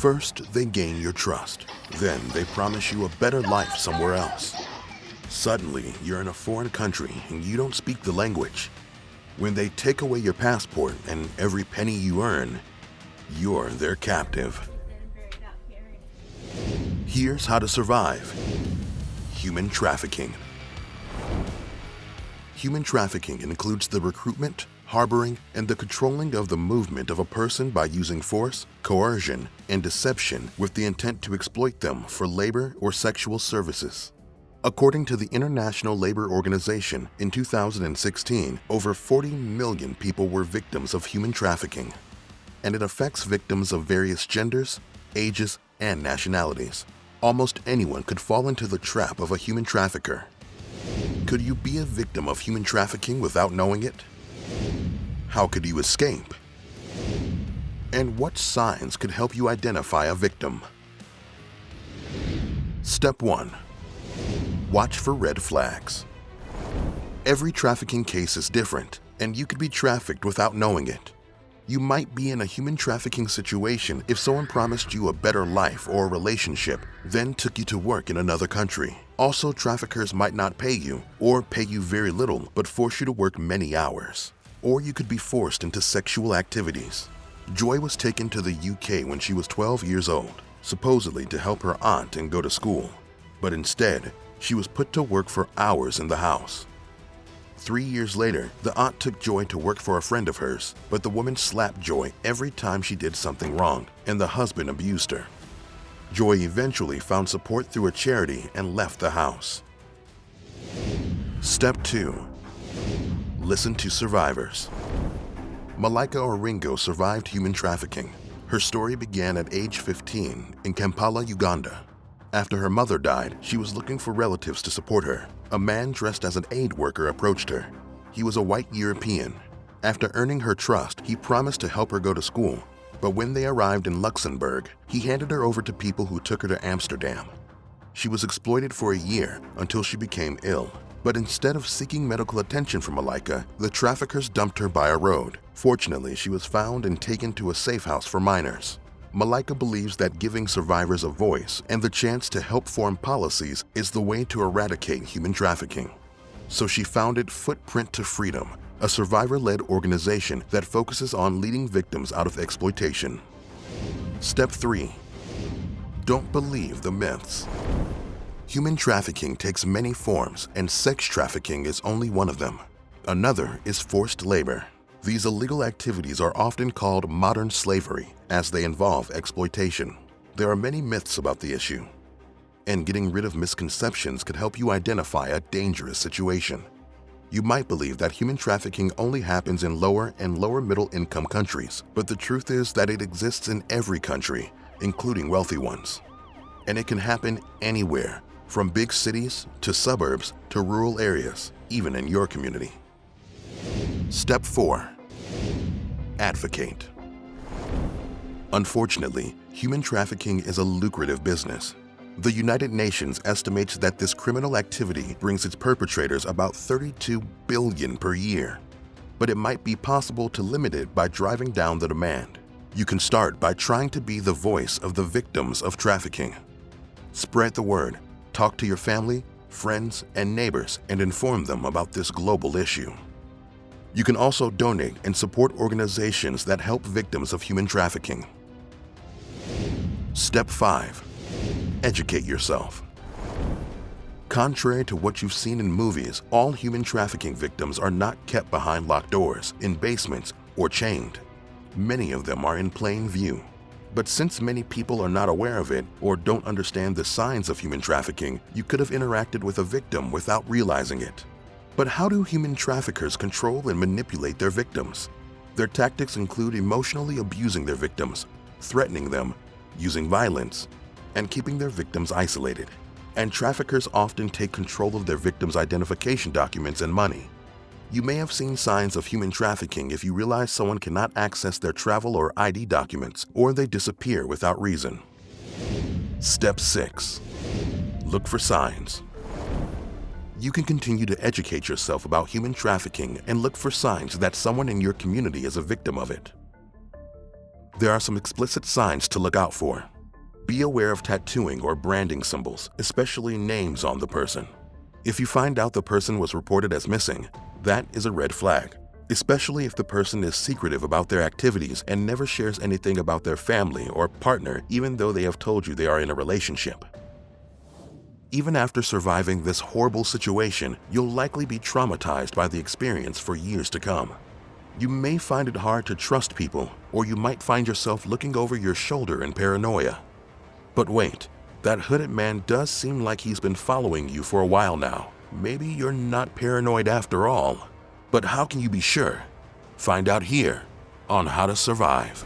First, they gain your trust. Then they promise you a better life somewhere else. Suddenly, you're in a foreign country and you don't speak the language. When they take away your passport and every penny you earn, you're their captive. Here's how to survive. Human trafficking. Human trafficking includes the recruitment, harboring, and the controlling of the movement of a person by using force, coercion, and deception with the intent to exploit them for labor or sexual services. According to the International Labor Organization, in 2016, over 40 million people were victims of human trafficking, and it affects victims of various genders, ages, and nationalities. Almost anyone could fall into the trap of a human trafficker. Could you be a victim of human trafficking without knowing it? How could you escape? And what signs could help you identify a victim? Step 1. Watch for red flags. Every trafficking case is different, and you could be trafficked without knowing it. You might be in a human trafficking situation if someone promised you a better life or a relationship, then took you to work in another country. Also, traffickers might not pay you, or pay you very little, but force you to work many hours. Or you could be forced into sexual activities. Joy was taken to the UK when she was 12 years old, supposedly to help her aunt and go to school. But instead, she was put to work for hours in the house. 3 years later, the aunt took Joy to work for a friend of hers, but the woman slapped Joy every time she did something wrong, and the husband abused her. Joy eventually found support through a charity and left the house. Step 2. Listen to survivors. Malika Oringo survived human trafficking. Her story began at age 15 in Kampala, Uganda. After her mother died, she was looking for relatives to support her. A man dressed as an aid worker approached her. He was a white European. After earning her trust, he promised to help her go to school. But when they arrived in Luxembourg, he handed her over to people who took her to Amsterdam. She was exploited for a year until she became ill. But instead of seeking medical attention from Malika, the traffickers dumped her by a road. Fortunately, she was found and taken to a safe house for minors. Malika believes that giving survivors a voice and the chance to help form policies is the way to eradicate human trafficking. So she founded Footprint to Freedom, a survivor-led organization that focuses on leading victims out of exploitation. Step 3. Don't believe the myths. Human trafficking takes many forms, and sex trafficking is only one of them. Another is forced labor. These illegal activities are often called modern slavery, as they involve exploitation. There are many myths about the issue, and getting rid of misconceptions could help you identify a dangerous situation. You might believe that human trafficking only happens in lower and lower middle income countries, but the truth is that it exists in every country, including wealthy ones. And it can happen anywhere, from big cities to suburbs to rural areas, even in your community. Step 4. Advocate. Unfortunately, human trafficking is a lucrative business. The United Nations estimates that this criminal activity brings its perpetrators about $32 billion per year. But it might be possible to limit it by driving down the demand. You can start by trying to be the voice of the victims of trafficking. Spread the word, talk to your family, friends, and neighbors, and inform them about this global issue. You can also donate and support organizations that help victims of human trafficking. Step 5. Educate yourself. Contrary to what you've seen in movies, all human trafficking victims are not kept behind locked doors, in basements, or chained. Many of them are in plain view. But since many people are not aware of it or don't understand the signs of human trafficking, you could have interacted with a victim without realizing it. But how do human traffickers control and manipulate their victims? Their tactics include emotionally abusing their victims, threatening them, using violence, and keeping their victims isolated. And traffickers often take control of their victims' identification documents and money. You may have seen signs of human trafficking if you realize someone cannot access their travel or ID documents, or they disappear without reason. Step 6. Look for signs. You can continue to educate yourself about human trafficking and look for signs that someone in your community is a victim of it. There are some explicit signs to look out for. Be aware of tattooing or branding symbols, especially names on the person. If you find out the person was reported as missing, that is a red flag, especially if the person is secretive about their activities and never shares anything about their family or partner even though they have told you they are in a relationship. Even after surviving this horrible situation, you'll likely be traumatized by the experience for years to come. You may find it hard to trust people, or you might find yourself looking over your shoulder in paranoia. But wait, that hooded man does seem like he's been following you for a while now. Maybe you're not paranoid after all. But how can you be sure? Find out here on How to Survive.